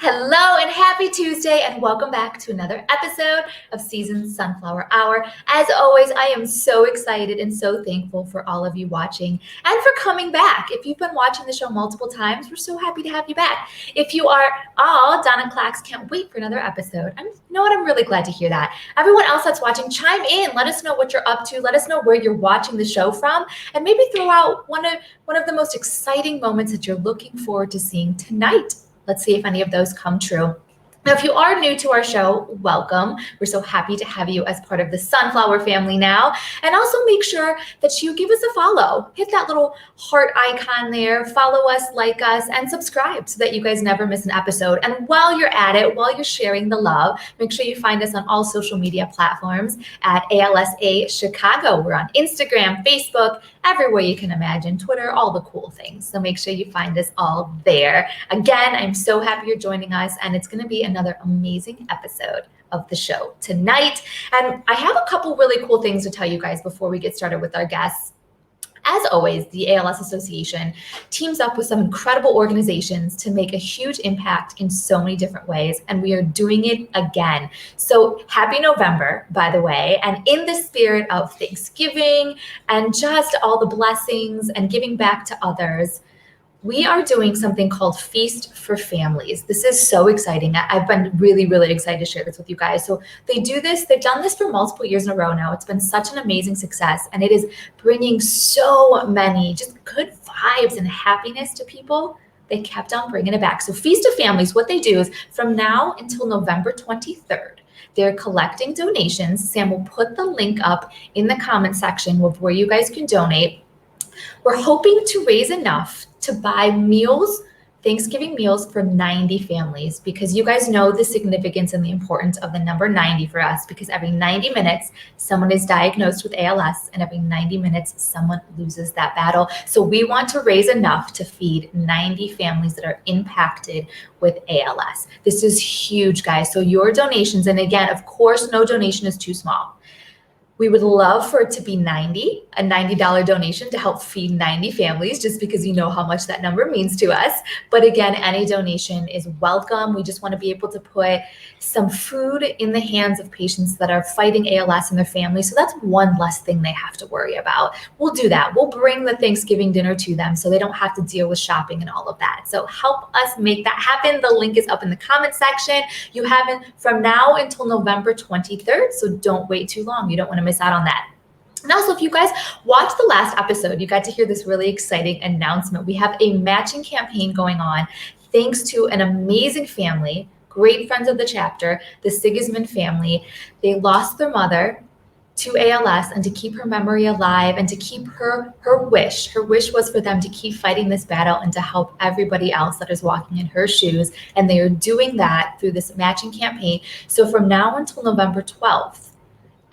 Hello and happy Tuesday, and welcome back to another episode of Seasoned Sunflower Hour. As always, I am so excited and so thankful for all of you watching and for coming back. If you've been watching the show multiple times, we're so happy to have you back. If you are Donna Clax, can't wait for another episode. You know what? I'm really glad to hear that. Everyone else that's watching, chime in. Let us know what you're up to. Let us know where you're watching the show from, and maybe throw out one of the most exciting moments that you're looking forward to seeing tonight. Let's see if any of those come true. Now, if you are new to our show, welcome. We're so happy to have you as part of the Sunflower family now. And also make sure that you give us a follow. Hit that little heart icon there, follow us, like us, and subscribe so that you guys never miss an episode. And while you're at it, while you're sharing the love, make sure you find us on all social media platforms at ALSA Chicago. We're on Instagram, Facebook, everywhere you can imagine, Twitter, all the cool things. So make sure you find us all there. Again, I'm so happy you're joining us, and it's going to be another amazing episode of the show tonight. And I have a couple really cool things to tell you guys before we get started with our guests. As always, the ALS Association teams up with some incredible organizations to make a huge impact in so many different ways, and we are doing it again. So happy November, by the way, and in the spirit of Thanksgiving and just all the blessings and giving back to others, we are doing something called Feast for Families. This is so exciting. I've been really, really excited to share this with you guys. So they've done this for multiple years in a row now. It's been such an amazing success, and it is bringing so many just good vibes and happiness to people. They kept on bringing it back. So Feast of Families, what they do is from now until November 23rd, they're collecting donations. Sam will put the link up in the comment section of where you guys can donate. We're hoping to raise enough to buy meals, Thanksgiving meals for 90 families, because you guys know the significance and the importance of the number 90 for us, because every 90 minutes, someone is diagnosed with ALS, and every 90 minutes, someone loses that battle. So we want to raise enough to feed 90 families that are impacted with ALS. This is huge, guys. So your donations, and again, of course, no donation is too small. We would love for it to be a $90 donation to help feed 90 families, just because you know how much that number means to us. But again, any donation is welcome. We just want to be able to put some food in the hands of patients that are fighting ALS and their families. So that's one less thing they have to worry about. We'll do that. We'll bring the Thanksgiving dinner to them so they don't have to deal with shopping and all of that. So help us make that happen. The link is up in the comment section. You have it from now until November 23rd. So don't wait too long. You don't want to miss out on that. And also, if you guys watched the last episode, you got to hear this really exciting announcement. We have a matching campaign going on thanks to an amazing family, great friends of the chapter, the Sigismund family. They lost their mother to ALS, and to keep her memory alive and to keep her wish was for them to keep fighting this battle and to help everybody else that is walking in her shoes. And they are doing that through this matching campaign. So from now until November 12th,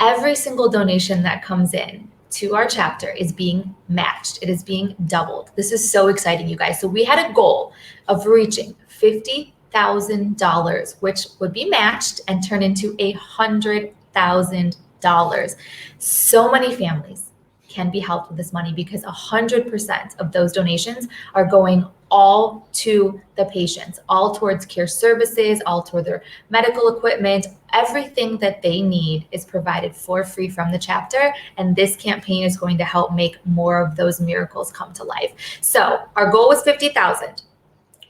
every single donation that comes in to our chapter is being matched. It is being doubled. This is so exciting, you guys. So we had a goal of reaching $50,000, which would be matched and turn into $100,000. So many families can be helped with this money, because 100% of those donations are going all to the patients, all towards care services, all toward their medical equipment. Everything that they need is provided for free from the chapter, and this campaign is going to help make more of those miracles come to life. So our goal was 50,000.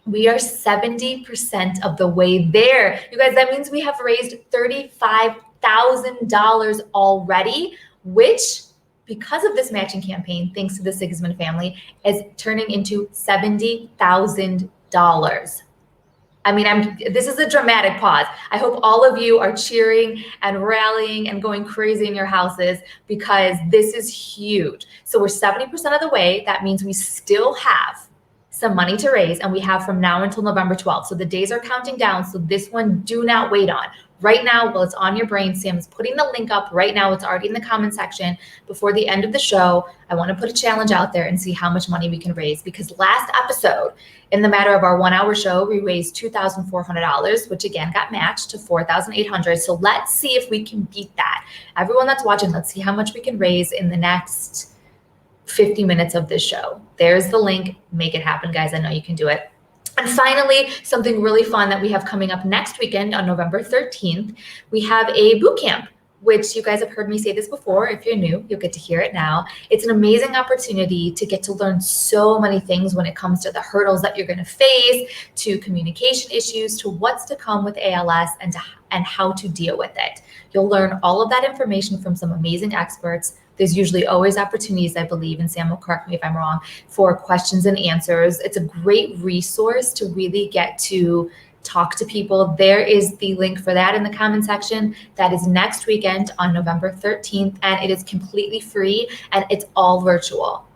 We are 70% of the way there. You guys, that means we have raised $35,000 already, which, because of this matching campaign, thanks to the Sigismund family, is turning into $70,000. I mean, this is a dramatic pause. I hope all of you are cheering and rallying and going crazy in your houses, because this is huge. So we're 70% of the way. That means we still have some money to raise, and we have from now until November 12th. So the days are counting down. So this one, do not wait on. Right now, while it's on your brain, Sam's putting the link up right now. It's already in the comment section. Before the end of the show, I want to put a challenge out there and see how much money we can raise, because last episode, in the matter of our 1 hour show, we raised $2,400, which again got matched to $4,800. So let's see if we can beat that. Everyone that's watching, let's see how much we can raise in the next 50 minutes of this show. There's the link. Make it happen, guys. I know you can do it. And finally, something really fun that we have coming up next weekend on November 13th, we have a boot camp, which you guys have heard me say this before. If you're new, you'll get to hear it now. It's an amazing opportunity to get to learn so many things when it comes to the hurdles that you're going to face, to communication issues, to what's to come with ALS, and how to deal with it. You'll learn all of that information from some amazing experts. There's usually always opportunities, I believe, and Sam will correct me if I'm wrong, for questions and answers. It's a great resource to really get to talk to people. There is the link for that in the comment section. That is next weekend on November 13th, and it is completely free and it's all virtual.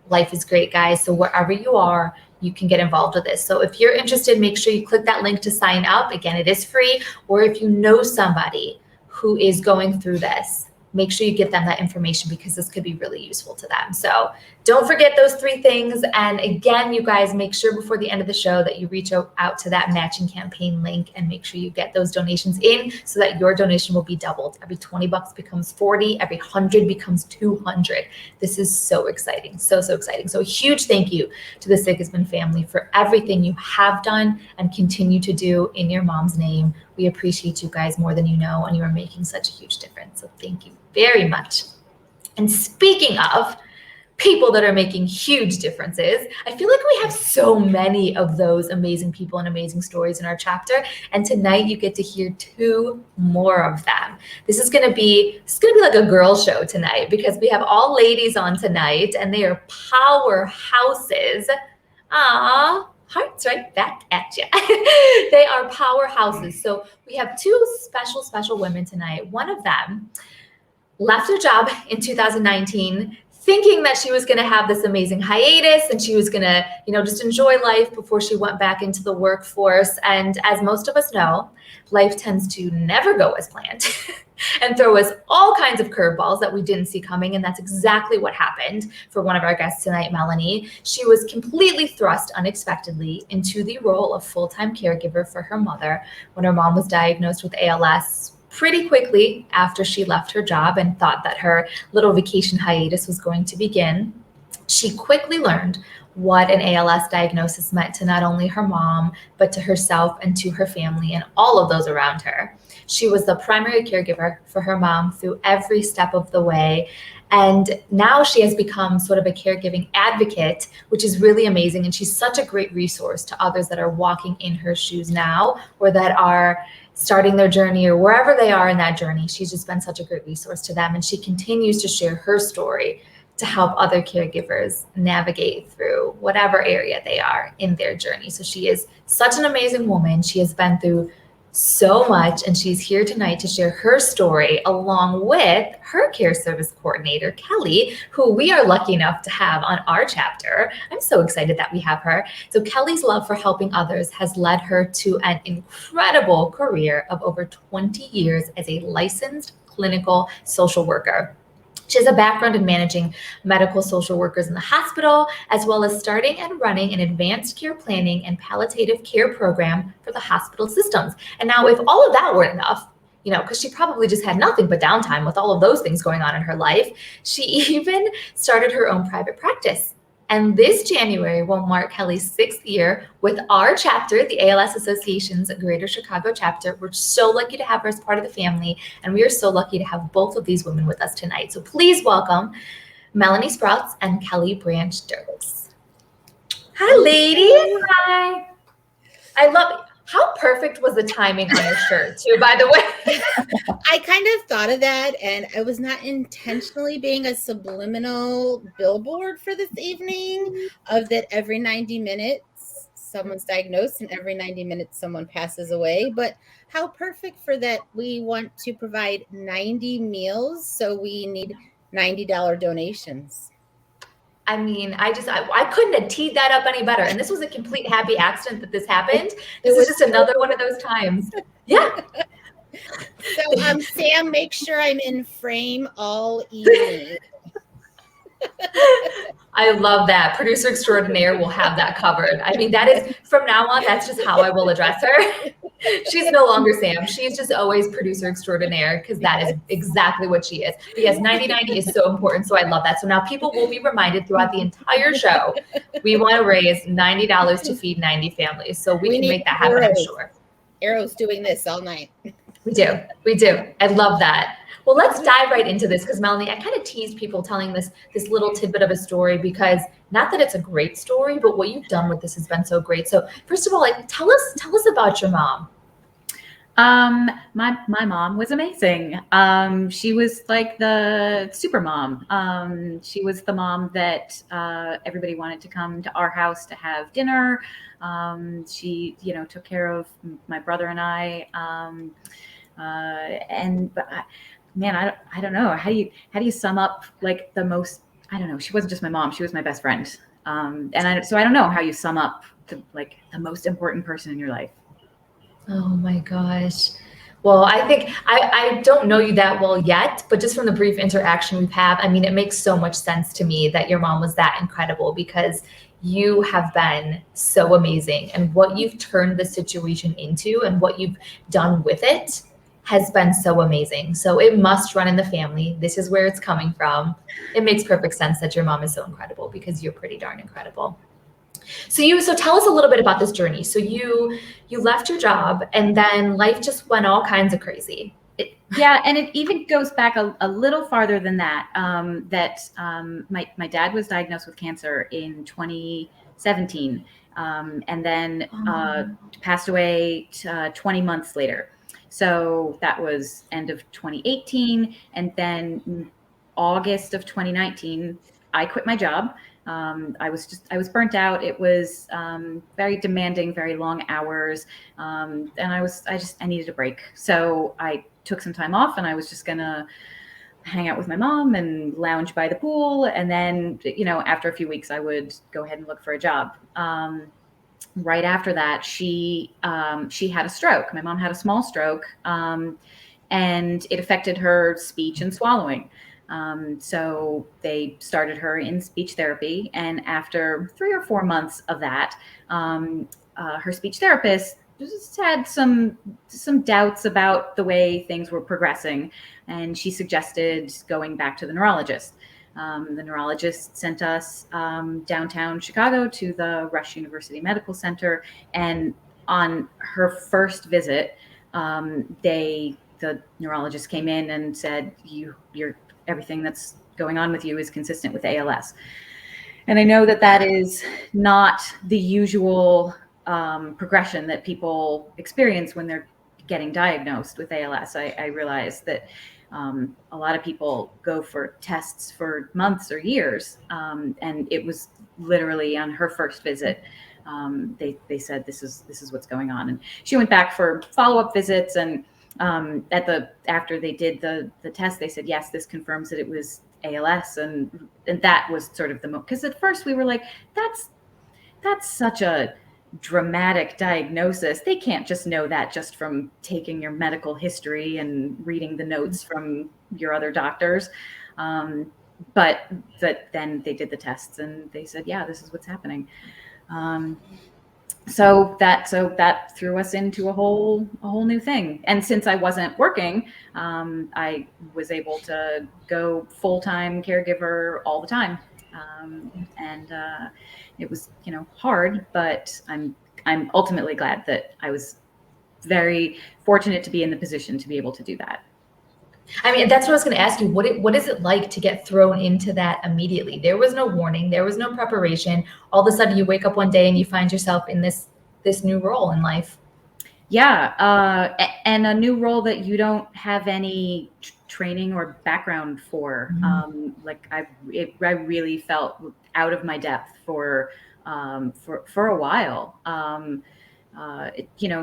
Life is great, guys. So wherever you are, you can get involved with this. So if you're interested, make sure you click that link to sign up. Again, it is free. Or if you know somebody who is going through this, make sure you give them that information because this could be really useful to them. So don't forget those 3 things. And again, you guys, make sure before the end of the show that you reach out to that matching campaign link and make sure you get those donations in so that your donation will be doubled. Every 20 bucks becomes 40, every 100 becomes 200. This is so exciting, so exciting. So a huge thank you to the Sigismund family for everything you have done and continue to do in your mom's name. We appreciate you guys more than you know, and you are making such a huge difference. So thank you very much. And speaking of people that are making huge differences, I feel like we have so many of those amazing people and amazing stories in our chapter. And tonight you get to hear 2 more of them. This is gonna be like a girl show tonight because we have all ladies on tonight and they are powerhouses. Hearts right back at you. They are powerhouses. So we have 2 special women tonight. One of them left her job in 2019 thinking that she was going to have this amazing hiatus and she was going to, just enjoy life before she went back into the workforce. And as most of us know, life tends to never go as planned and throw us all kinds of curveballs that we didn't see coming. And that's exactly what happened for one of our guests tonight, Melanie. She was completely thrust unexpectedly into the role of full-time caregiver for her mother when her mom was diagnosed with ALS pretty quickly after she left her job and thought that her little vacation hiatus was going to begin. She quickly learned what an ALS diagnosis meant to not only her mom, but to herself and to her family and all of those around her. She was the primary caregiver for her mom through every step of the way. And now she has become sort of a caregiving advocate, which is really amazing. And she's such a great resource to others that are walking in her shoes now or that are starting their journey or wherever they are in that journey. She's just been such a great resource to them. And she continues to share her story to help other caregivers navigate through whatever area they are in their journey. So she is such an amazing woman. She has been through so much, and she's here tonight to share her story along with her care service coordinator, Kelly, who we are lucky enough to have on our chapter. I'm so excited that we have her. So Kelly's love for helping others has led her to an incredible career of over 20 years as a licensed clinical social worker. She has a background in managing medical social workers in the hospital, as well as starting and running an advanced care planning and palliative care program for the hospital systems. And now if all of that weren't enough, because she probably just had nothing but downtime with all of those things going on in her life, she even started her own private practice. And this January will mark Kelly's 6th year with our chapter, the ALS Association's Greater Chicago chapter. We're so lucky to have her as part of the family, and we are so lucky to have both of these women with us tonight. So please welcome Melanie Sprouts and Kelly Branch Dirks. Hi, ladies. Hi. I love it. How perfect was the timing on your shirt, too, by the way? I kind of thought of that, and I was not intentionally being a subliminal billboard for this evening of that every 90 minutes someone's diagnosed and every 90 minutes someone passes away. But how perfect for that. We want to provide 90 meals, so we need $90 donations. I mean, I couldn't have teed that up any better. And this was a complete happy accident that this happened. This is just another one of those times. Yeah. So, Sam, make sure I'm in frame all evening. I love that. Producer extraordinaire will have that covered. I mean, that is from now on, that's just how I will address her. She's no longer Sam. She's just always producer extraordinaire because that is exactly what she is. But yes, 90/90 is so important. So I love that. So now people will be reminded throughout the entire show, we want to raise $90 to feed 90 families. So we can need make that happen, I'm sure. Arrow's doing this all night. We do. We do. I love that. Well, let's dive right into this because Melanie, I kind of tease people telling this little tidbit of a story because not that it's a great story, but what you've done with this has been so great. So first of all, like tell us about your mom. My mom was amazing. She was like the super mom. She was the mom that everybody wanted to come to our house to have dinner. She, took care of my brother and I. I don't know. How do you sum up like the most? I don't know. She wasn't just my mom. She was my best friend. So I don't know how you sum up the most important person in your life. Oh my gosh. Well, I think I don't know you that well yet, but just from the brief interaction we've had, I mean, it makes so much sense to me that your mom was that incredible because you have been so amazing and what you've turned the situation into and what you've done with it has been so amazing. So it must run in the family. This is where it's coming from. It makes perfect sense that your mom is so incredible because you're pretty darn incredible. So tell us a little bit about this journey. So you left your job and then life just went all kinds of crazy. And it even goes back a little farther than that. My dad was diagnosed with cancer in 2017, and then passed away 20 months later. So that was end of 2018, and then August of 2019, I quit my job. I was burnt out. It was very demanding, very long hours, and I needed a break. So I took some time off, and I was just gonna hang out with my mom and lounge by the pool. And then, after a few weeks, I would go ahead and look for a job. Right after that, she had a stroke. My mom had a small stroke, and it affected her speech and swallowing. So they started her in speech therapy, and after 3 or 4 months of that, her speech therapist just had some doubts about the way things were progressing, and she suggested going back to the neurologist. The neurologist sent us downtown Chicago to the Rush University Medical Center, and on her first visit, the neurologist came in and said, "You're everything that's going on with you is consistent with ALS." And I know that is not the usual progression that people experience when they're getting diagnosed with ALS. I realize that a lot of people go for tests for months or years, and it was literally on her first visit. They said this is what's going on, and she went back for follow-up visits, and after they did the test, they said, yes, this confirms that it was ALS, and that was sort of because at first we were like, that's such a dramatic diagnosis. They can't just know that just from taking your medical history and reading the notes from your other doctors. But then they did the tests and they said, yeah, this is what's happening. So that threw us into a whole new thing. And since I wasn't working, I was able to go full-time caregiver all the time. And it was, hard, but I'm ultimately glad that I was very fortunate to be in the position to be able to do that. I mean, that's what I was going to ask you. What is it like to get thrown into that immediately? There was no warning. There was no preparation. All of a sudden you wake up one day and you find yourself in this new role in life. Yeah. And a new role that you don't have any training or background for. Mm-hmm. I really felt out of my depth for a while.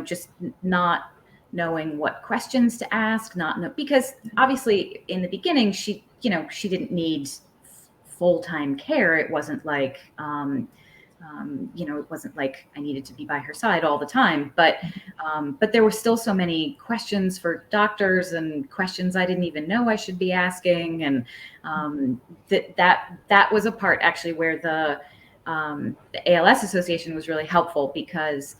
Just not knowing what questions to ask, because obviously in the beginning she didn't need full-time care. It wasn't like it wasn't like I needed to be by her side all the time, but there were still so many questions for doctors and questions I didn't even know I should be asking. And that was a part actually where the ALS Association was really helpful, because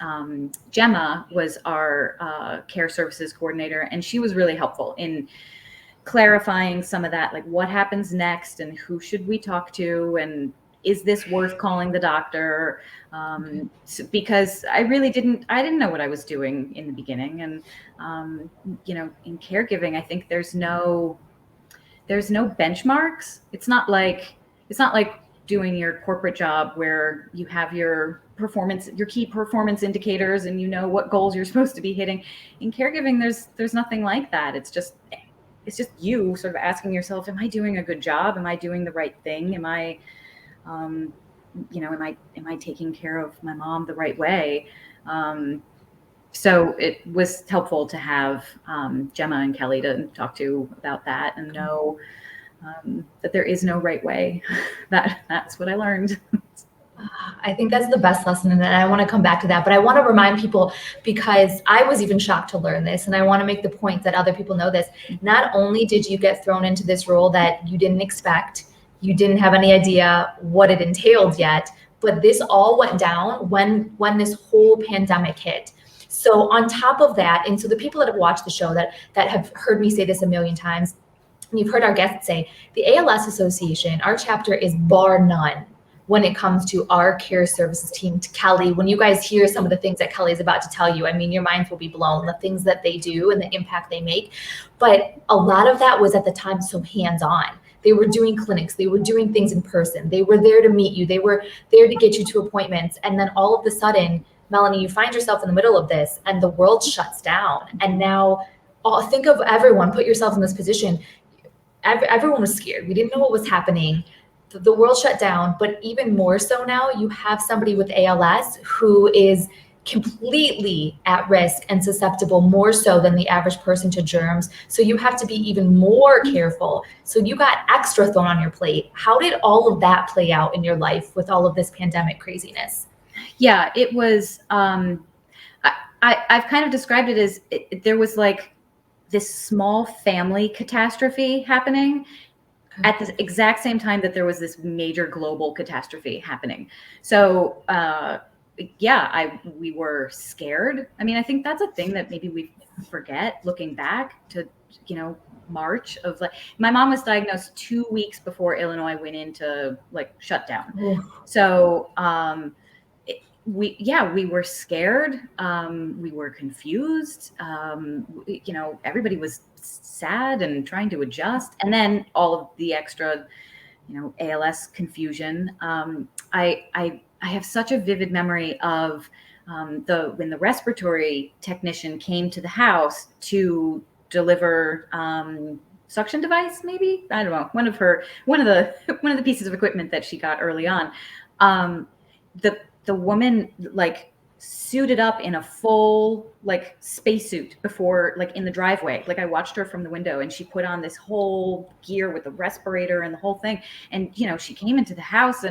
Gemma was our care services coordinator, and she was really helpful in clarifying some of that, like what happens next and who should we talk to, and is this worth calling the doctor? Because I didn't know what I was doing in the beginning. And in caregiving, I think there's no benchmarks. It's not like doing your corporate job where you have your key performance indicators, and what goals you're supposed to be hitting. In caregiving, there's nothing like that. It's just you sort of asking yourself, am I doing a good job? Am I doing the right thing? Am I taking care of my mom the right way? So it was helpful to have Gemma and Kelly to talk to about that, and know that there is no right way. That's what I learned. I think that's the best lesson, and I want to come back to that. But I want to remind people, because I was even shocked to learn this, and I want to make the point that other people know this. Not only did you get thrown into this role that you didn't expect, you didn't have any idea what it entailed yet, but this all went down when this whole pandemic hit. So on top of that, and so the people that have watched the show that have heard me say this a million times, and you've heard our guests say, the ALS Association, our chapter is bar none when it comes to our care services team. To Kelly, when you guys hear some of the things that Kelly is about to tell you, I mean, your minds will be blown, the things that they do and the impact they make. But a lot of that was at the time so hands-on. They were doing clinics, they were doing things in person, they were there to meet you, they were there to get you to appointments. And then all of a sudden, Melanie, you find yourself in the middle of this and the world shuts down. And now think of everyone, put yourself in this position. Everyone was scared. We didn't know what was happening. The world shut down, but even more so now, you have somebody with ALS who is completely at risk and susceptible, more so than the average person, to germs. So you have to be even more careful. So you got extra thrown on your plate. How did all of that play out in your life with all of this pandemic craziness? Yeah, it was, I've kind of described it as there was like this small family catastrophe happening at the exact same time that there was this major global catastrophe happening. So, we were scared. I mean, I think that's a thing that maybe we forget looking back to, March of, like, my mom was diagnosed 2 weeks before Illinois went into like shutdown. So, we were scared. We were confused. Everybody was sad and trying to adjust. And then all of the extra, ALS confusion. I have such a vivid memory of when the respiratory technician came to the house to deliver suction device, maybe, I don't know, one of the pieces of equipment that she got early on. The woman like suited up in a full like spacesuit before, like in the driveway. Like I watched her from the window, and she put on this whole gear with the respirator and the whole thing. And she came into the house,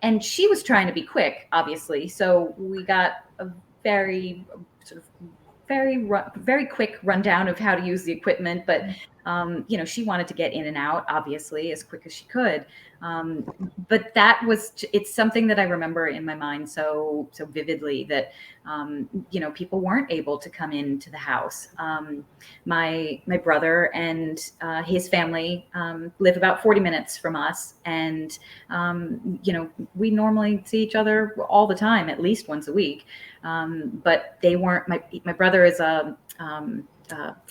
and she was trying to be quick, obviously. So we got a very sort of very quick rundown of how to use the equipment. But she wanted to get in and out, obviously, as quick as she could. But it's something that I remember in my mind so vividly, that, people weren't able to come into the house. My brother and his family live about 40 minutes from us. And, we normally see each other all the time, at least once a week. But they weren't, my brother is a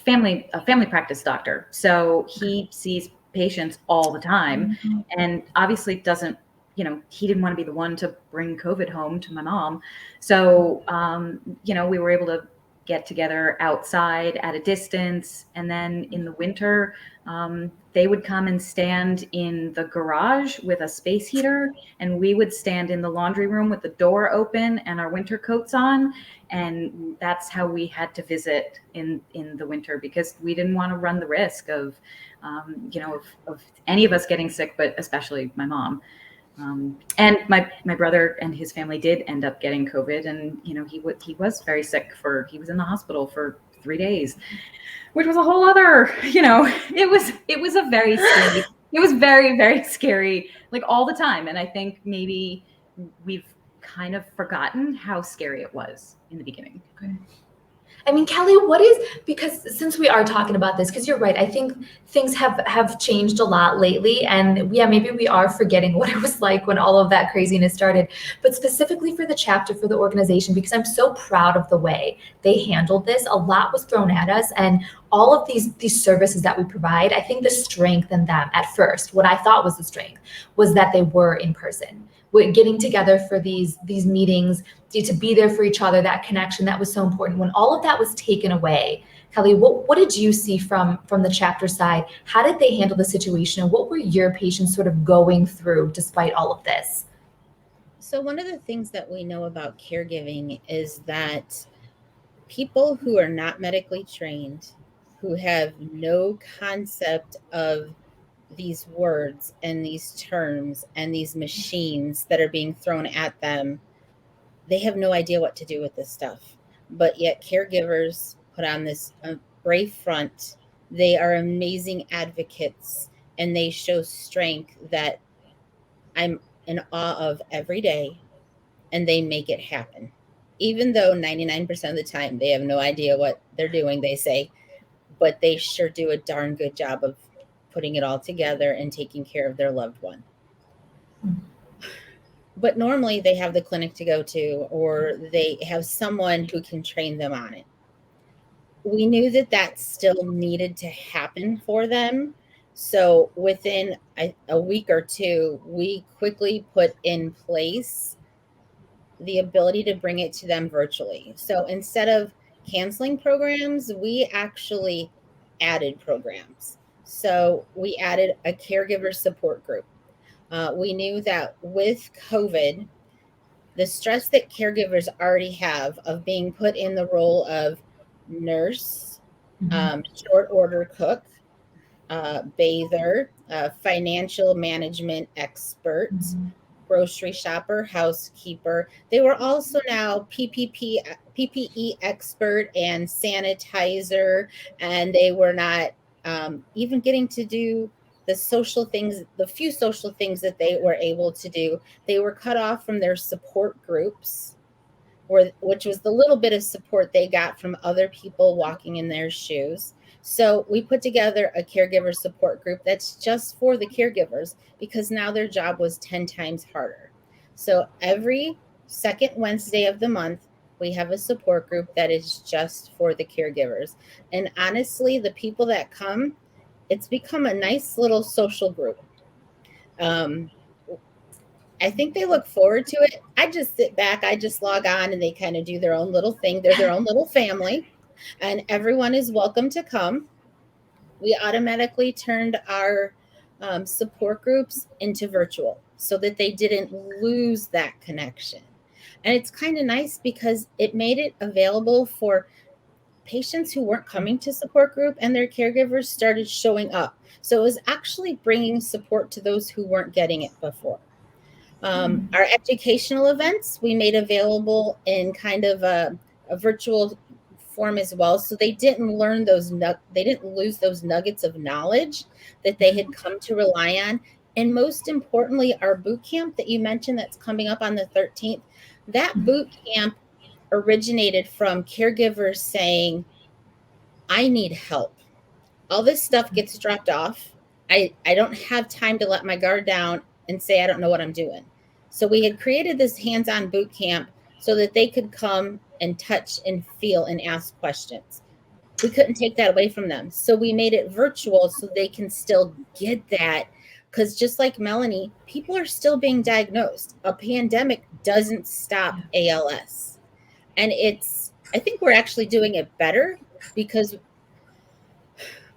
family practice doctor. So he sees patients all the time, and obviously doesn't, he didn't want to be the one to bring COVID home to my mom. So, we were able to get together outside at a distance. And then in the winter, they would come and stand in the garage with a space heater, and we would stand in the laundry room with the door open and our winter coats on. And that's how we had to visit in the winter, because we didn't want to run the risk of any of us getting sick, but especially my mom. And my brother and his family did end up getting COVID, and he was very sick he was in the hospital for 3 days, which was a whole other, it was a very scary, it was very, very scary, like all the time. And I think maybe we've kind of forgotten how scary it was in the beginning. Okay. I mean, Kelly, because since we are talking about this, because you're right, I think things have changed a lot lately, and yeah, maybe we are forgetting what it was like when all of that craziness started. But specifically for the chapter, for the organization, because I'm so proud of the way they handled this. A lot was thrown at us, and all of these services that we provide, I think the strength in them at first, what I thought was the strength, was that they were in person. We're getting together for these meetings, to be there for each other, that connection that was so important. When all of that was taken away, Kelly, what did you see from the chapter side? How did they handle the situation, and what were your patients sort of going through despite all of this? So one of the things that we know about caregiving is that people who are not medically trained, who have no concept of these words and these terms and these machines that are being thrown at them, they have no idea what to do with this stuff. But yet caregivers put on this brave front. They are amazing advocates, and they show strength that I'm in awe of every day, and they make it happen. Even though 99% of the time they have no idea what they're doing, they say, but they sure do a darn good job of putting it all together and taking care of their loved one. But normally they have the clinic to go to, or they have someone who can train them on it. We knew that still needed to happen for them. So within a week or two, we quickly put in place the ability to bring it to them virtually. So instead of canceling programs, we actually added programs. So we added a caregiver support group. We knew that with COVID, the stress that caregivers already have of being put in the role of nurse, short order cook, bather, financial management expert, grocery shopper, housekeeper. They were also now PPE expert and sanitizer, and they were not even getting to do the social things, the few social things that they were able to do. They were cut off from their support groups, which was the little bit of support they got from other people walking in their shoes. So we put together a caregiver support group that's just for the caregivers, because now their job was 10 times harder. So every second Wednesday of the month, we have a support group that is just for the caregivers. And honestly, the people that come, it's become a nice little social group. I think they look forward to it. I just sit back, I just log on, and they kind of do their own little thing. They're their own little family, and everyone is welcome to come. We automatically turned our support groups into virtual so that they didn't lose that connection. And it's kind of nice because it made it available for patients who weren't coming to support group, and their caregivers started showing up. So it was actually bringing support to those who weren't getting it before. Our educational events we made available in kind of a virtual form as well, so they didn't they didn't lose those nuggets of knowledge that they had come to rely on. And most importantly, our boot camp that you mentioned that's coming up on the 13th, that boot camp originated from caregivers saying, I need help. All this stuff gets dropped off. I don't have time to let my guard down and say I don't know what I'm doing. So we had created this hands-on boot camp so that they could come and touch and feel and ask questions. We couldn't take that away from them. So we made it virtual so they can still get that, because just like Melanie, people are still being diagnosed. A pandemic doesn't stop ALS. And I think we're actually doing it better because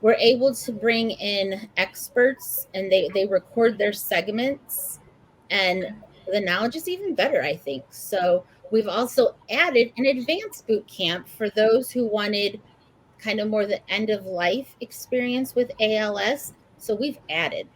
we're able to bring in experts, and they record their segments, and the knowledge is even better, I think. So we've also added an advanced boot camp for those who wanted kind of more the end of life experience with ALS. So we've added.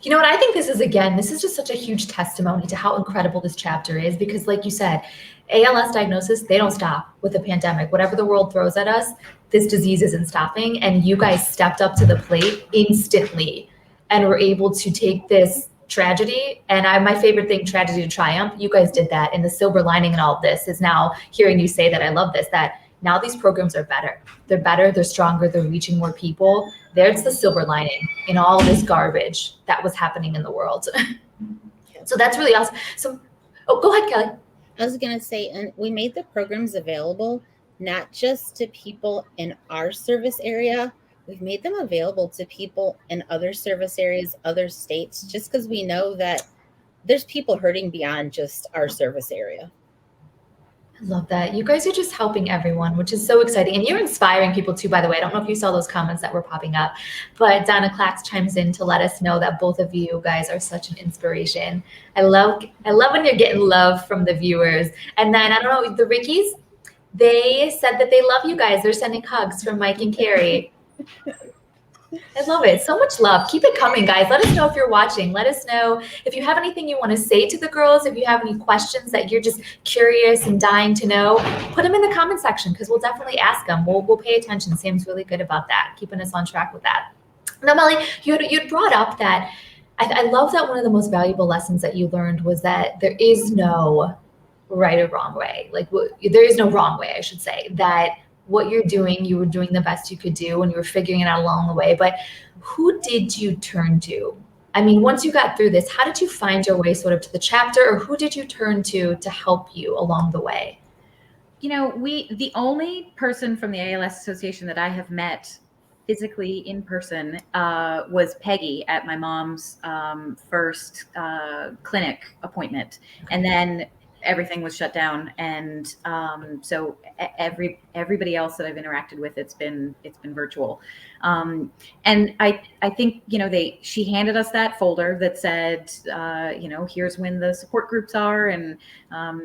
You know what? I think this is just such a huge testimony to how incredible this chapter is because, like you said, ALS diagnosis, they don't stop with the pandemic. Whatever the world throws at us, this disease isn't stopping. And you guys stepped up to the plate instantly and were able to take this tragedy. And my favorite thing, tragedy to triumph, you guys did that. And the silver lining in all of this is now hearing you say that I love this, that now these programs are better. They're better, they're stronger, they're reaching more people. There's the silver lining in all this garbage that was happening in the world. So that's really awesome. So, go ahead, Kelly. I was going to say, and we made the programs available not just to people in our service area, we've made them available to people in other service areas, other states, just because we know that there's people hurting beyond just our service area. I love that. You guys are just helping everyone, which is so exciting. And you're inspiring people too, by the way. I don't know if you saw those comments that were popping up, but Donna Clax chimes in to let us know that both of you guys are such an inspiration. I love when you're getting love from the viewers. And then, I don't know, the Rickies, they said that they love you guys. They're sending hugs from Mike and Carrie. I love it. So much love. Keep it coming, guys. Let us know if you're watching. Let us know if you have anything you want to say to the girls, if you have any questions that you're just curious and dying to know, put them in the comment section because we'll definitely ask them. We'll pay attention. Sam's really good about that, keeping us on track with that. Now, Melanie, you'd brought up that I love that one of the most valuable lessons that you learned was that there is no right or wrong way. Like there is no wrong way, I should say, that what you're doing, you were doing the best you could do and you were figuring it out along the way. But who did you turn to? I mean, once you got through this, how did you find your way sort of to the chapter, or who did you turn to help you along the way? You know, the only person from the ALS Association that I have met physically in person was Peggy at my mom's first clinic appointment. And then everything was shut down, and so everybody else that I've interacted with, it's been virtual, and I think, you know, she handed us that folder that said, you know, here's when the support groups are, and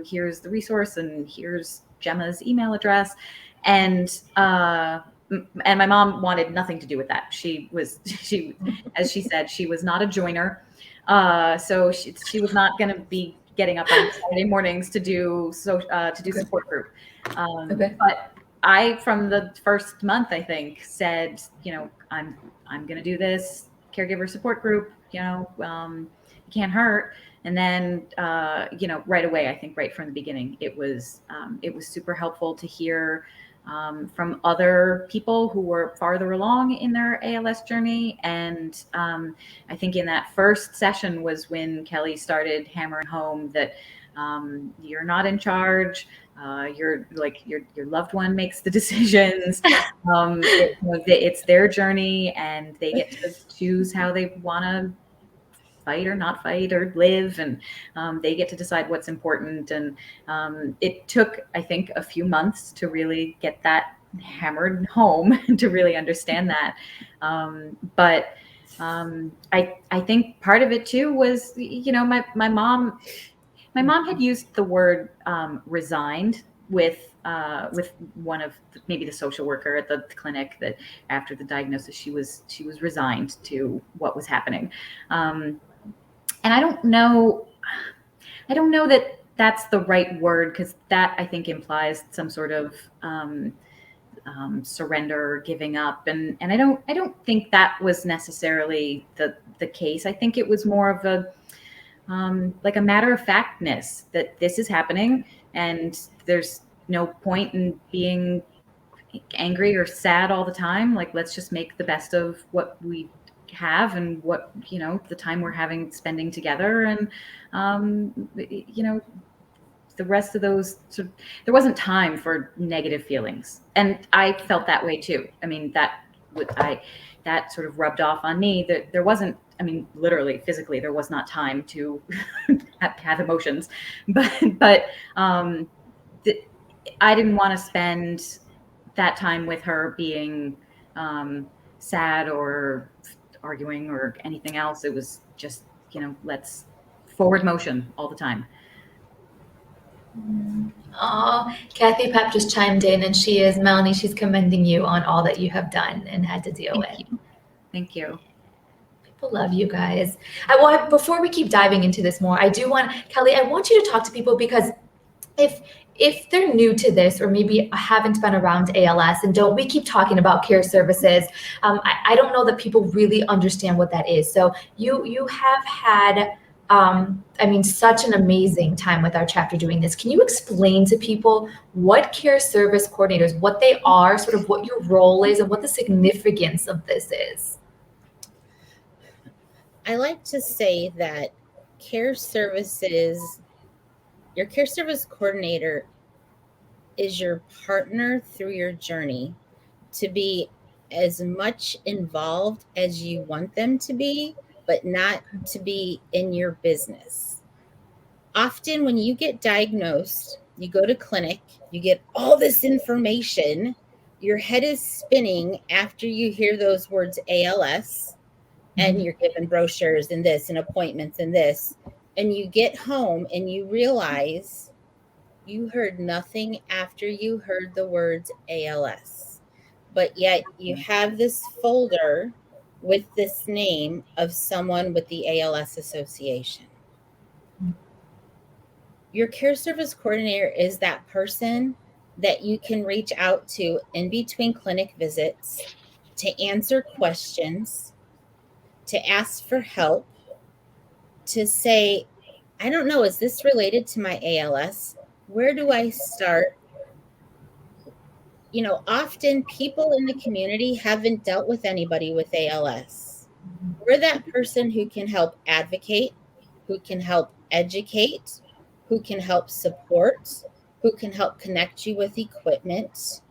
here's the resource, and here's Gemma's email address, and my mom wanted nothing to do with that. She as she said, she was not a joiner, so she was not going to be getting up on Saturday mornings to do support group. Okay. But I, from the first month, I think, said, you know, I'm going to do this caregiver support group. You know, it can't hurt. And then, you know, right away, I think right from the beginning, it was super helpful to hear from other people who were farther along in their ALS journey. And I think in that first session was when Kelly started hammering home that you're not in charge. You're like your loved one makes the decisions. It's their journey, and they get to choose how they want to fight or not fight or live, and they get to decide what's important. And it took, I think, a few months to really get that hammered home to really understand that. But I think part of it too was, you know, my mom had used the word resigned with one of maybe the social worker at the clinic, that after the diagnosis she was resigned to what was happening. And I don't know that that's the right word, because that, I think, implies some sort of surrender or giving up. And I don't think that was necessarily the case. I think it was more of a like a matter of factness that this is happening, and there's no point in being angry or sad all the time. Like, let's just make the best of what we have and what, you know, the time we're spending together. And you know, the rest of those, there wasn't time for negative feelings, and I felt that way too. I mean, that sort of rubbed off on me, that there wasn't, I mean, literally physically there was not time to have emotions, but I didn't want to spend that time with her being sad or arguing or anything else. It was just, you know, let's forward motion all the time. Oh, Kathy Pep just chimed in, and Melanie, she's commending you on all that you have done and had to deal with. Thank you. I love you guys. Before we keep diving into this more, I do want, Kelly, I want you to talk to people because if they're new to this or maybe haven't been around ALS and don't, we keep talking about care services. I don't know that people really understand what that is. So you have had, I mean, such an amazing time with our chapter doing this. Can you explain to people what care service coordinators, what they are, sort of what your role is, and what the significance of this is? I like to say that care services, your care service coordinator is your partner through your journey to be as much involved as you want them to be, but not to be in your business. Often, when you get diagnosed, you go to clinic, you get all this information, your head is spinning after you hear those words ALS, and you're given brochures and this and appointments and this. And you get home and you realize you heard nothing after you heard the words ALS. But yet you have this folder with this name of someone with the ALS Association. Your care service coordinator is that person that you can reach out to in between clinic visits to answer questions, to ask for help, to say, I don't know, is this related to my ALS? Where do I start? You know, often people in the community haven't dealt with anybody with ALS. We're that person who can help advocate, who can help educate, who can help support, who can help connect you with equipment.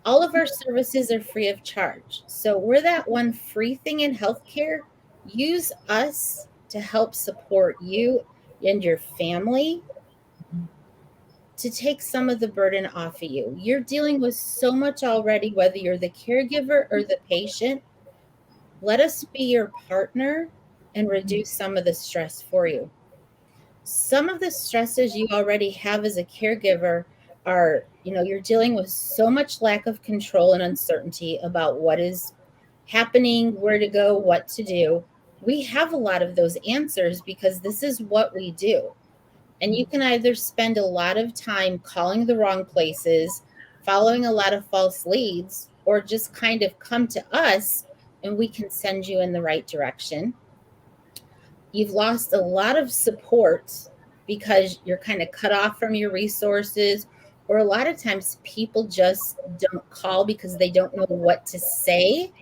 All of our services are free of charge. So we're that one free thing in healthcare. Use us to help support you and your family, to take some of the burden off of you. You're dealing with so much already, whether you're the caregiver or the patient. Let us be your partner and reduce some of the stress for you. Some of the stresses you already have as a caregiver are, you know, you're dealing with so much lack of control and uncertainty about what is happening, where to go, what to do. We have a lot of those answers because this is what we do. And you can either spend a lot of time calling the wrong places, following a lot of false leads, or just kind of come to us and we can send you in the right direction. You've lost a lot of support because you're kind of cut off from your resources, or a lot of times people just don't call because they don't know what to say.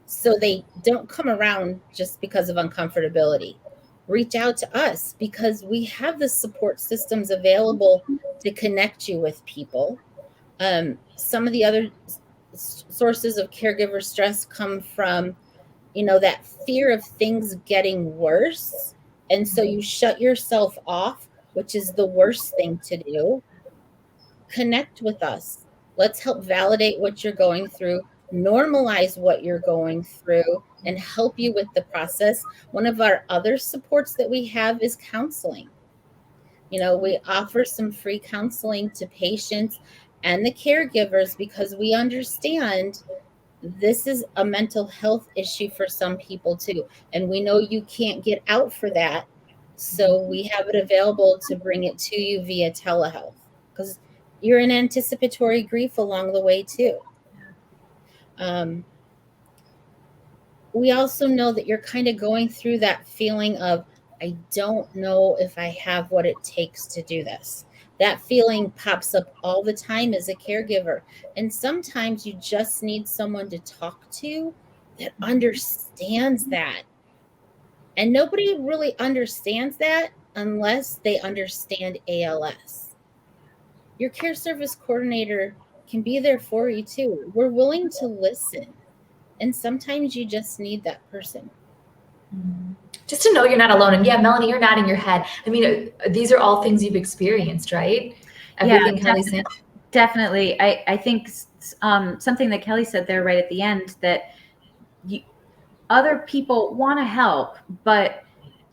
So they don't come around just because of uncomfortability. Reach out to us because we have the support systems available to connect you with people. Some of the other sources of caregiver stress come from, you know, that fear of things getting worse. And so you shut yourself off, which is the worst thing to do. Connect with us. Let's help validate what you're going through, normalize what you're going through, and help you with the process. One of our other supports that we have is counseling. You know, we offer some free counseling to patients and the caregivers because we understand this is a mental health issue for some people too. And we know you can't get out for that. So we have it available to bring it to you via telehealth because you're in anticipatory grief along the way too. We also know that you're kind of going through that feeling of, I don't know if I have what it takes to do this. That feeling pops up all the time as a caregiver. And sometimes you just need someone to talk to that understands that. And nobody really understands that unless they understand ALS. Your care service coordinator can be there for you too. We're willing to listen. And sometimes you just need that person. Just to know you're not alone. And yeah, Melanie, you're nodding your head. I mean, these are all things you've experienced, right? Everything Yeah, Kelly said. definitely. I think something that Kelly said there right at the end, that other people want to help, but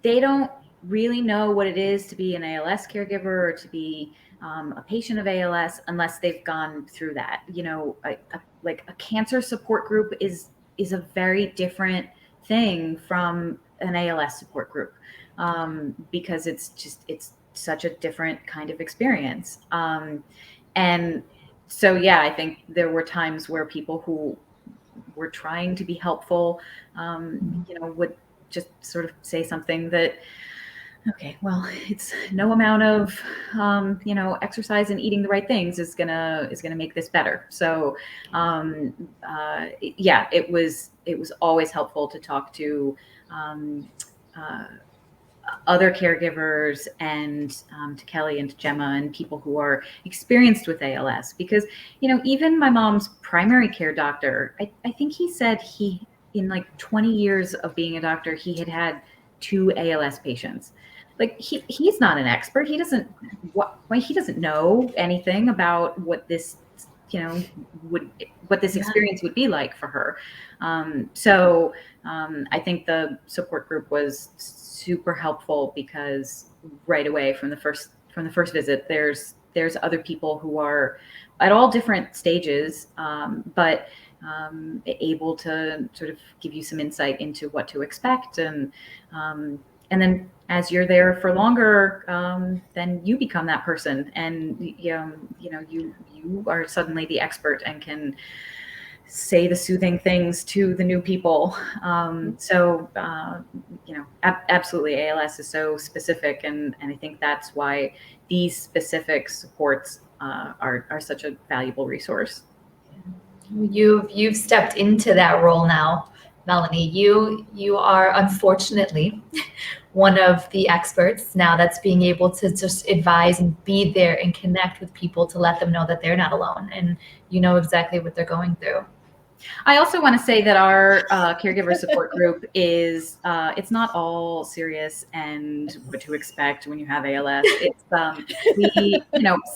they don't really know what it is to be an ALS caregiver or to be a patient of ALS unless they've gone through that. You know, like a cancer support group is a very different thing from an ALS support group, because it's such a different kind of experience. And so, yeah, I think there were times where people who were trying to be helpful, would just sort of say something that, okay, well, it's no amount of, exercise and eating the right things is gonna make this better. So, yeah, it was always helpful to talk to uh, other caregivers and to Kelly and to Gemma and people who are experienced with ALS, because even my mom's primary care doctor, I think he said he, in like 20 years of being a doctor, he had 2 ALS patients. Like he's not an expert. He doesn't know anything about what this what this experience would be like for her. So I think the support group was super helpful, because right away from the first visit, there's other people who are at all different stages, but able to sort of give you some insight into what to expect, and then as you're there for longer, then you become that person, and you are suddenly the expert and can say the soothing things to the new people. Absolutely, ALS is so specific, and I think that's why these specific supports are such a valuable resource. You've stepped into that role now, Melanie. You are unfortunately one of the experts now that's being able to just advise and be there and connect with people to let them know that they're not alone, and you know exactly what they're going through. I also want to say that our caregiver support group is, it's not all serious and what to expect when you have ALS. It's,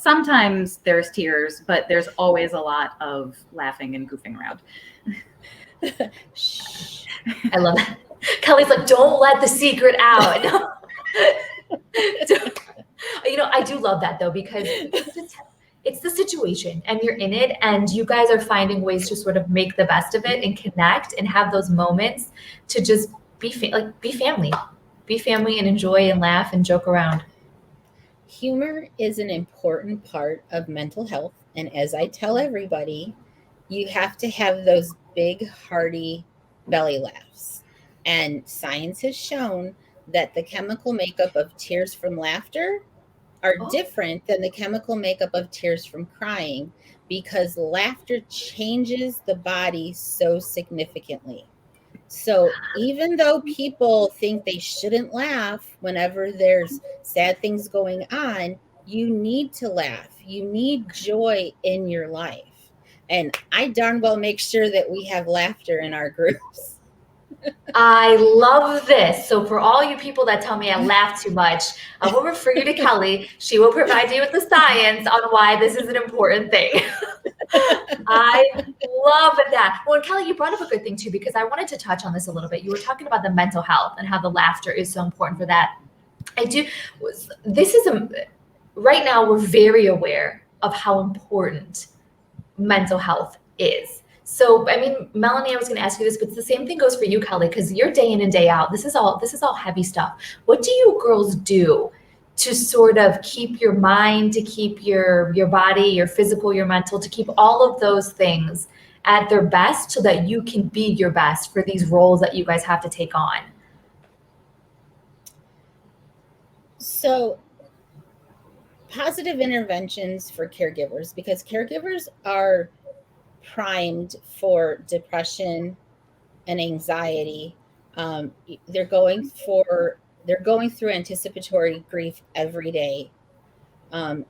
sometimes there's tears, but there's always a lot of laughing and goofing around. Shh. I love that. Kelly's like, don't let the secret out. I do love that though, because it's the situation and you're in it, and you guys are finding ways to sort of make the best of it and connect and have those moments to just be family and enjoy and laugh and joke around. Humor is an important part of mental health. And as I tell everybody, you have to have those big, hearty belly laughs. And science has shown that the chemical makeup of tears from laughter are different than the chemical makeup of tears from crying, because laughter changes the body so significantly. So even though people think they shouldn't laugh whenever there's sad things going on, you need to laugh. You need joy in your life. And I darn well make sure that we have laughter in our groups. I love this. So for all you people that tell me I laugh too much, I will refer you to Kelly. She will provide you with the science on why this is an important thing. I love that. Well, Kelly, you brought up a good thing too, because I wanted to touch on this a little bit. You were talking about the mental health and how the laughter is so important for that. Right now we're very aware of how important mental health is. So, I mean, Melanie, I was going to ask you this, but the same thing goes for you, Kelly, because you're day in and day out. This is all heavy stuff. What do you girls do to sort of keep your mind, to keep your body, your physical, your mental, to keep all of those things at their best so that you can be your best for these roles that you guys have to take on? So, positive interventions for caregivers, because caregivers are primed for depression and anxiety. They're going through anticipatory grief every day.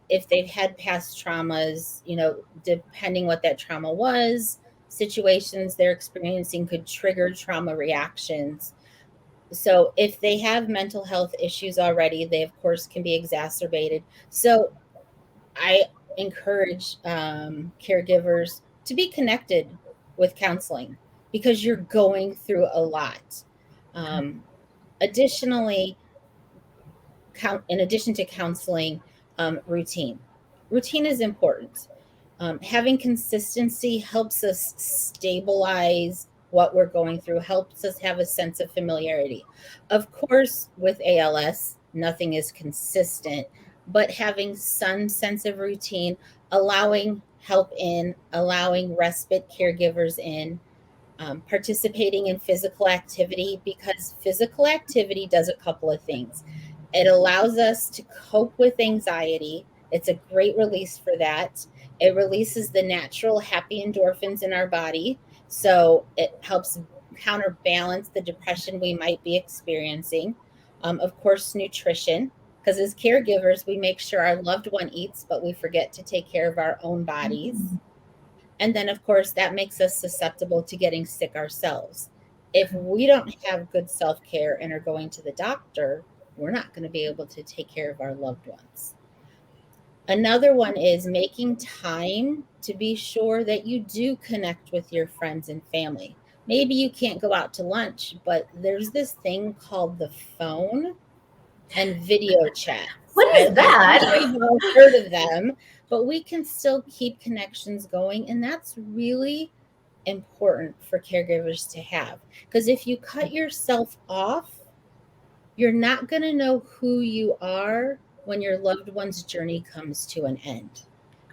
If they've had past traumas, depending what that trauma was, situations they're experiencing could trigger trauma reactions. So if they have mental health issues already, they of course can be exacerbated. So I encourage caregivers to be connected with counseling, because you're going through a lot. Additionally, in addition to counseling, routine is important. Having consistency helps us stabilize what we're going through, helps us have a sense of familiarity. Of course, with ALS, nothing is consistent, but having some sense of routine, allowing help in, allowing respite caregivers in, participating in physical activity, because physical activity does a couple of things. It allows us to cope with anxiety. It's a great release for that. It releases the natural happy endorphins in our body. So it helps counterbalance the depression we might be experiencing. Of course, nutrition, because as caregivers, we make sure our loved one eats, but we forget to take care of our own bodies. And then, of course, that makes us susceptible to getting sick ourselves. If we don't have good self care and are going to the doctor, we're not going to be able to take care of our loved ones. Another one is making time to be sure that you do connect with your friends and family. Maybe you can't go out to lunch, but there's this thing called the phone and video chats. What is I'm sure that? you've all heard of them, but we can still keep connections going. And that's really important for caregivers to have. Because if you cut yourself off, you're not going to know who you are when your loved one's journey comes to an end.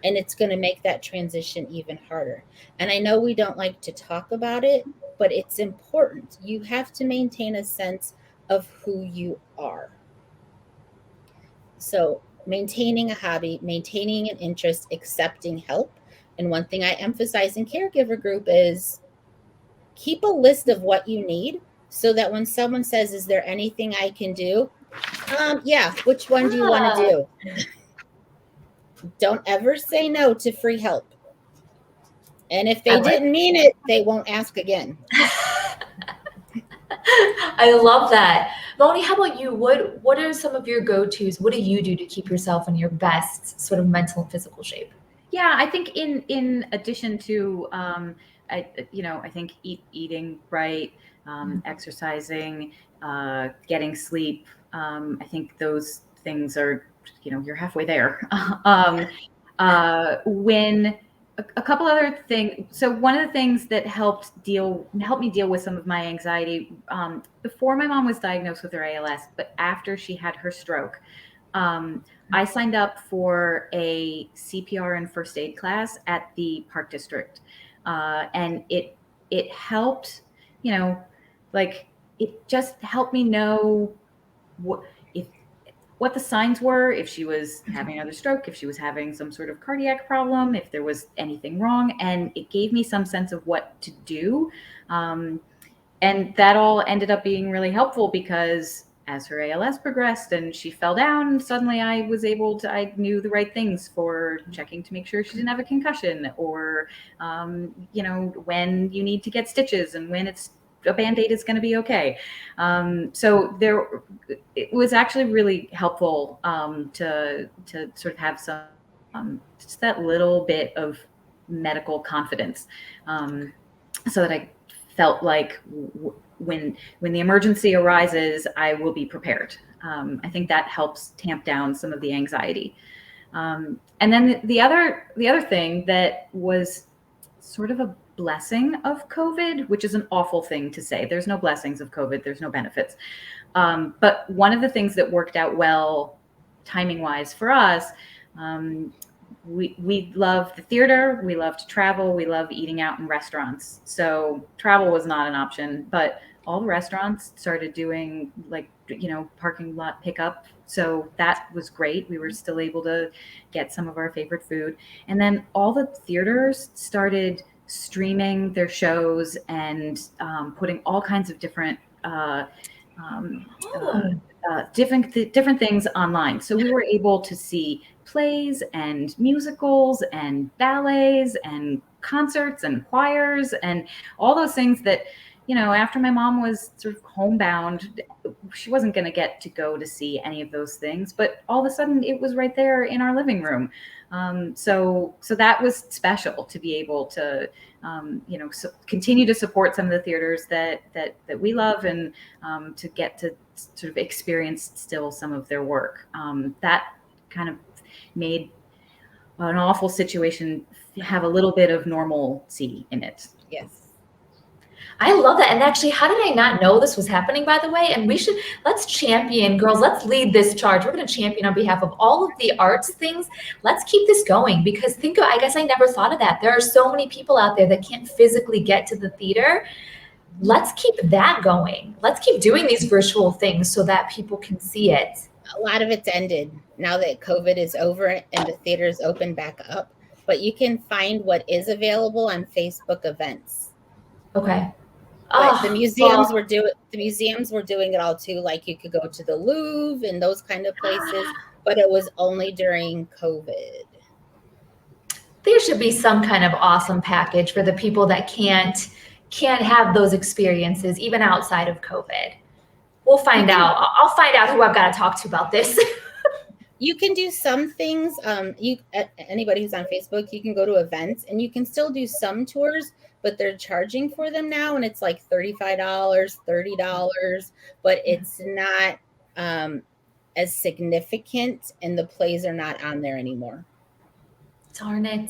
And it's going to make that transition even harder. And I know we don't like to talk about it, but it's important. You have to maintain a sense of who you are. So, maintaining a hobby, maintaining an interest, accepting help. And one thing I emphasize in caregiver group is keep a list of what you need, so that when someone says, "Is there anything I can do?" Yeah, which one do you want to Ah, do? Don't ever say no to free help. And if I they like didn't mean it, they won't ask again. I love that. Melanie, how about you? What are some of your go-tos? What do you do to keep yourself in your best sort of mental and physical shape? Yeah, I think in addition to I think eating right, exercising, getting sleep. I think those things are, you're halfway there. um, when a couple other things. So one of the things that helped me deal with some of my anxiety, before my mom was diagnosed with her ALS, but after she had her stroke. I signed up for a CPR and first aid class at the Park District, and it helped, you know, like it just helped me know what if what the signs were, if she was having another stroke, if she was having some sort of cardiac problem, if there was anything wrong, and it gave me some sense of what to do. Um, and that all ended up being really helpful, because as her ALS progressed and she fell down, suddenly I knew the right things for checking to make sure she didn't have a concussion, or, when you need to get stitches and when a Band-Aid is going to be okay. So it was actually really helpful, to sort of have some, just that little bit of medical confidence, so that I felt like when the emergency arises, I will be prepared. I think that helps tamp down some of the anxiety. And then the other thing that was sort of a blessing of COVID, which is an awful thing to say. There's no blessings of COVID. There's no benefits. But one of the things that worked out well, timing wise for us, we love the theater, we love to travel, we love eating out in restaurants. So travel was not an option, but all the restaurants started doing, like, parking lot pickup. So that was great. We were still able to get some of our favorite food. And then all the theaters started streaming their shows and putting all kinds of different um, uh, Oh, different things online. So we were able to see plays and musicals and ballets and concerts and choirs and all those things that, after my mom was sort of homebound, she wasn't going to get to go to see any of those things. But all of a sudden, it was right there in our living room. So that was special, to be able to, continue to support some of the theaters that we love, and to get to sort of experience still some of their work. That kind of made an awful situation have a little bit of normalcy in it. Yes. I love that. And actually, how did I not know this was happening, by the way? And let's champion, girls, let's lead this charge. We're going to champion on behalf of all of the arts things. Let's keep this going because I guess I never thought of that. There are so many people out there that can't physically get to the theater. Let's keep that going. Let's keep doing these virtual things so that people can see it. A lot of it's ended now that COVID is over and the theaters open back up, but you can find what is available on Facebook events. Okay. But the museums were doing it all too. Like you could go to the Louvre and those kind of places, but it was only during COVID. There should be some kind of awesome package for the people that can't have those experiences even outside of COVID. We'll find out. I'll find out who I've got to talk to about this. You can do some things. Anybody who's on Facebook, you can go to events and you can still do some tours, but they're charging for them now, and it's like $35, $30, but it's not as significant, and the plays are not on there anymore. Darn it.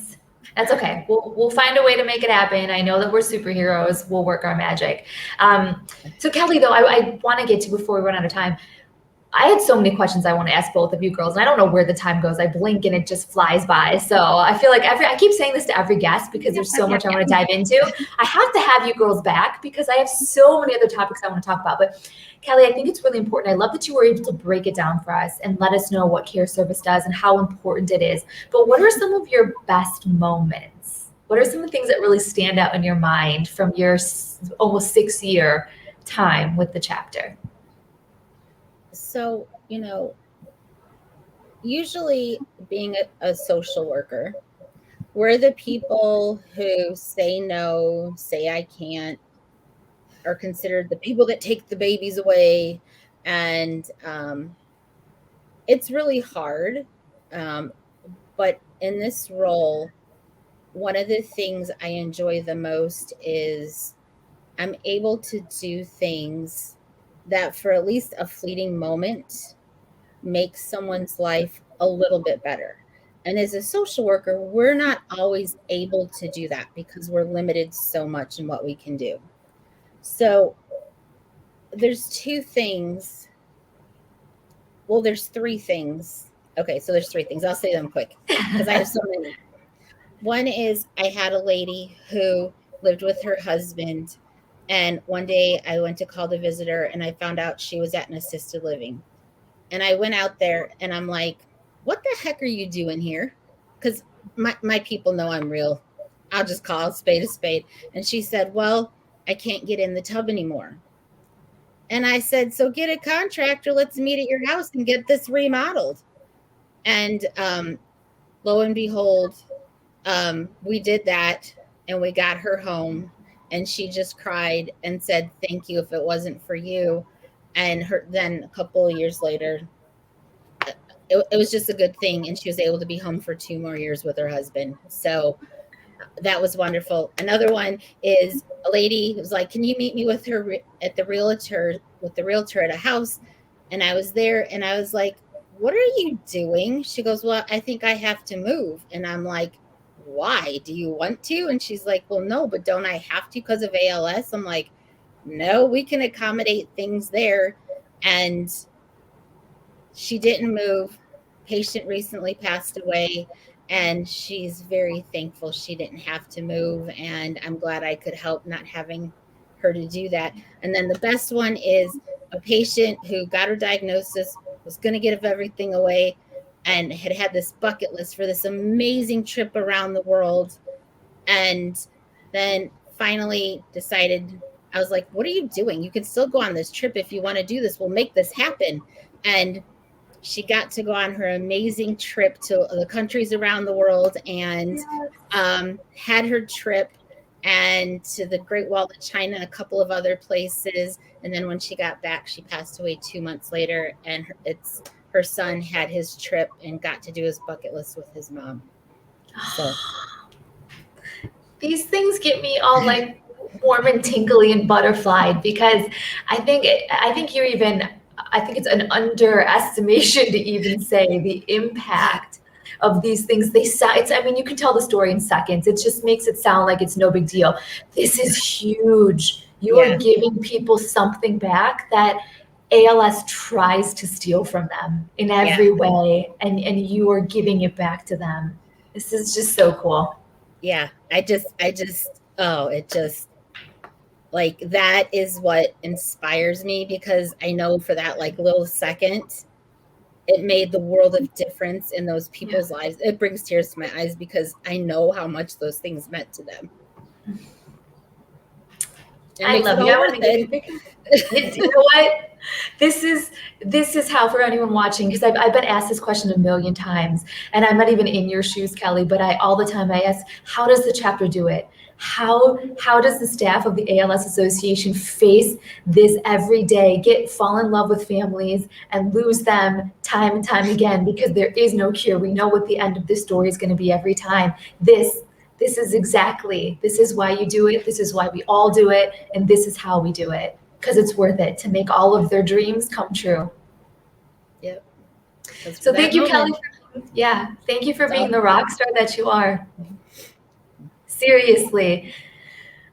That's okay. We'll find a way to make it happen. I know that we're superheroes. We'll work our magic. So Kelly, though, I want to get to before we run out of time. I had so many questions I want to ask both of you girls, and I don't know where the time goes. I blink and it just flies by. So I feel like I keep saying this to every guest because there's so much I want to dive into. I have to have you girls back because I have so many other topics I want to talk about. But Kelly, I think it's really important. I love that you were able to break it down for us and let us know what care service does and how important it is. But what are some of your best moments? What are some of the things that really stand out in your mind from your almost 6-year time with the chapter? So, usually being a social worker, we're the people who say no, say I can't, are considered the people that take the babies away. And it's really hard. But in this role, one of the things I enjoy the most is I'm able to do things that for at least a fleeting moment makes someone's life a little bit better. And as a social worker, we're not always able to do that because we're limited so much in what we can do. So there's 2 things. Well, there's 3 things. Okay, so there's 3 things. I'll say them quick because I have so many. One is I had a lady who lived with her husband. And one day I went to call the visitor and I found out she was at an assisted living. And I went out there and I'm like, what the heck are you doing here? Because my people know I'm real. I'll just call a spade a spade. And she said, well, I can't get in the tub anymore. And I said, so get a contractor. Let's meet at your house and get this remodeled. And lo and behold, we did that and we got her home. And she just cried and said, thank you if it wasn't for you. And then a couple of years later, it was just a good thing. And she was able to be home for 2 more years with her husband. So that was wonderful. Another one is a lady who was like, can you meet me with her at the realtor at a house? And I was there and I was like, what are you doing? She goes, well, I think I have to move. And I'm like, why? Do you want to? And she's like, well, no, but don't I have to because of ALS? I'm like, no, we can accommodate things there. And she didn't move. Patient recently passed away and she's very thankful she didn't have to move. And I'm glad I could help not having her to do that. And then the best one is a patient who got her diagnosis, was going to give everything away, and had this bucket list for this amazing trip around the world. And then finally decided, I was like, what are you doing? You can still go on this trip if you want to do this. We'll make this happen. And she got to go on her amazing trip to the countries around the world and had her trip and to the Great Wall of China, a couple of other places. And then when she got back, she passed away 2 months later. And her son had his trip and got to do his bucket list with his mom. So these things get me all like warm and tingly and butterflied because I think it's an underestimation to even say the impact of these things. You can tell the story in seconds. It just makes it sound like it's no big deal. This is huge. You are giving people something back that ALS tries to steal from them in every way, and you are giving it back to them. This is just so cool. Yeah. It just like, that is what inspires me, because I know for that like little second, it made the world of difference in those people's lives. It brings tears to my eyes because I know how much those things meant to them. It I makes love it you. all I want worth to give you a big. You know what? This is how, for anyone watching, because I've been asked this question a million times, and I'm not even in your shoes, Kelly, but all the time I ask, how does the chapter do it? How does the staff of the ALS Association face this every day, fall in love with families and lose them time and time again, because there is no cure. We know what the end of this story is going to be every time. This is why you do it. This is why we all do it. And this is how we do it, because it's worth it to make all of their dreams come true. Yep. So thank you, Kelly. Thank you for being the rock star that you are. Seriously.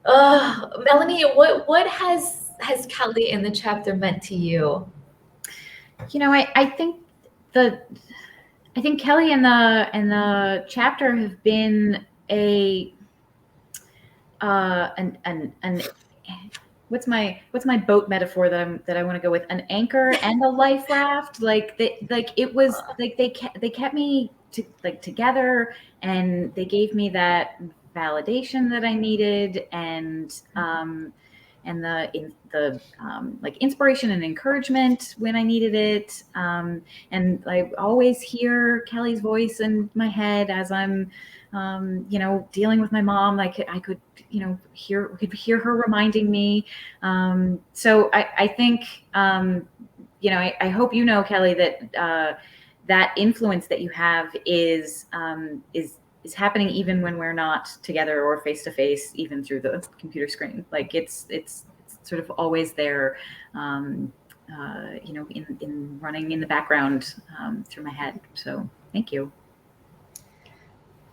Melanie, what has Kelly in the chapter meant to you? You know, I think Kelly and the chapter have been an what's my boat metaphor that I want to go with? An anchor and a life raft. It was like they kept me together, and they gave me that validation that I needed, and the inspiration and encouragement when I needed it. And I always hear Kelly's voice in my head as I'm dealing with my mom. I could hear her reminding me. So I think, I hope you know, Kelly, that that influence that you have is happening even when we're not together or face to face, even through the computer screen. Like it's sort of always there, in running in the background through my head. So thank you.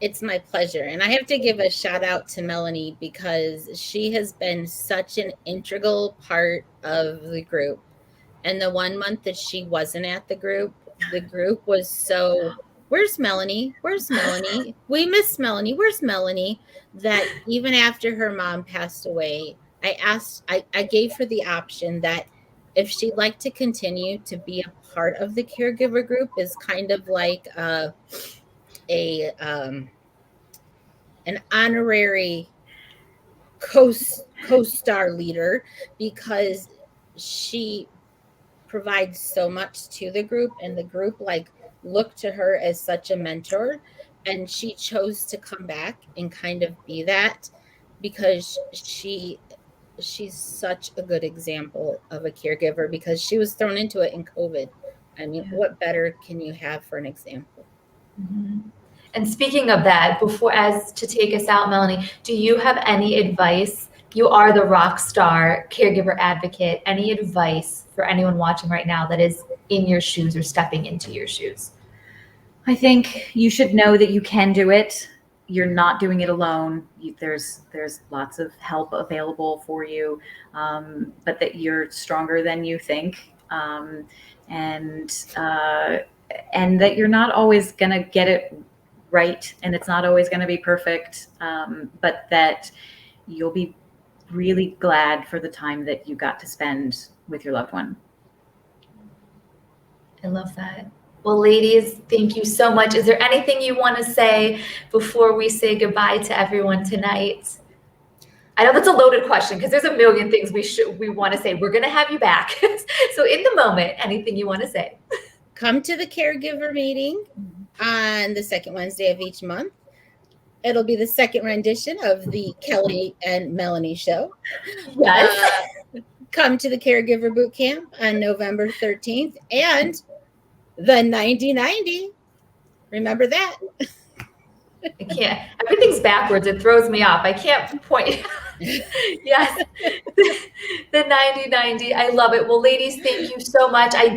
It's my pleasure. And I have to give a shout out to Melanie, because she has been such an integral part of the group. And the 1 month that she wasn't at the group was so, where's Melanie? Where's Melanie? We miss Melanie. Where's Melanie? That even after her mom passed away, I gave her the option that if she'd like to continue to be a part of the caregiver group, is kind of like an honorary co-star leader, because she provides so much to the group, and the group looked to her as such a mentor, and she chose to come back and kind of be that, because she's such a good example of a caregiver, because she was thrown into it in COVID. I mean, what better can you have for an example? Mm-hmm. And speaking of that, as to take us out, Melanie, do you have any advice? You are the rock star caregiver advocate. Any advice for anyone watching right now that is in your shoes or stepping into your shoes? I think you should know that you can do it. You're not doing it alone. There's lots of help available for you, but that you're stronger than you think, and that you're not always going to get it right, and it's not always going to be perfect, but that you'll be really glad for the time that you got to spend with your loved one. I love that. Well, ladies, thank you so much. Is there anything you want to say before we say goodbye to everyone tonight? I know that's a loaded question, because there's a million things we want to say. We're going to have you back. So in the moment, anything you want to say? Come to the caregiver meeting on the second Wednesday of each month. It'll be the second rendition of the Kelly and Melanie show. Yes. Come to the caregiver boot camp on November 13th, and the 90-90. Remember that. I can't. Everything's backwards. It throws me off. I can't point. Yes. The 90/90. I love it. Well, ladies, thank you so much. I'm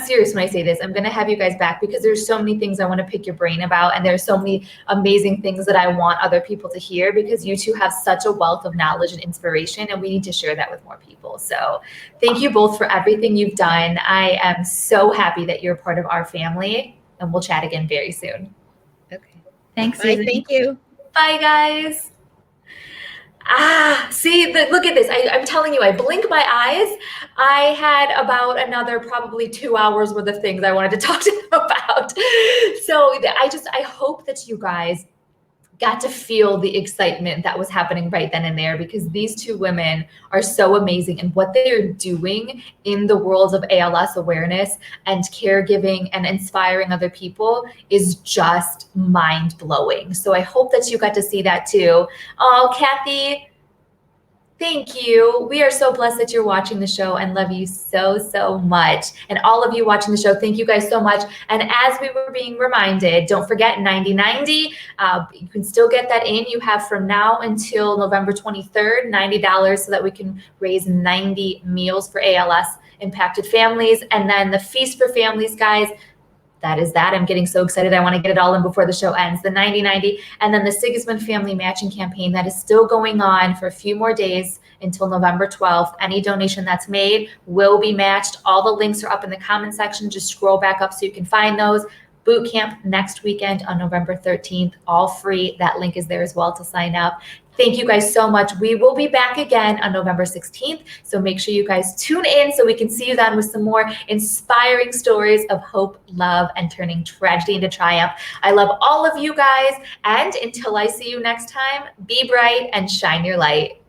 serious when I say this. I'm going to have you guys back because there's so many things I want to pick your brain about. And there's so many amazing things that I want other people to hear because you two have such a wealth of knowledge and inspiration. And we need to share that with more people. So thank you both for everything you've done. I am so happy that you're part of our family. And we'll chat again very soon. Okay. Thanks, Bye. Susan. Thank you. Bye, guys. See, look at this. I'm telling you, I blink my eyes. I had about another probably 2 hours worth of things I wanted to talk to them about. So I hope that you guys got to feel the excitement that was happening right then and there because these two women are so amazing and what they are doing in the world of ALS awareness and caregiving and inspiring other people is just mind blowing. So I hope that you got to see that too. Oh, Kathy, thank you. We are so blessed that you're watching the show and love you so, so much. And all of you watching the show, thank you guys so much. And as we were being reminded, don't forget 90/90. You can still get that in. You have from now until November 23rd, $90 so that we can raise 90 meals for ALS impacted families. And then the Feast for Families, guys, that is that. I'm getting so excited. I want to get it all in before the show ends. The 90/90, and then the Sigismund Family Matching Campaign that is still going on for a few more days until November 12th. Any donation that's made will be matched. All the links are up in the comment section. Just scroll back up so you can find those. Boot camp next weekend on November 13th, all free. That link is there as well to sign up. Thank you guys so much. We will be back again on November 16th. So make sure you guys tune in so we can see you then with some more inspiring stories of hope, love, and turning tragedy into triumph. I love all of you guys. And until I see you next time, be bright and shine your light.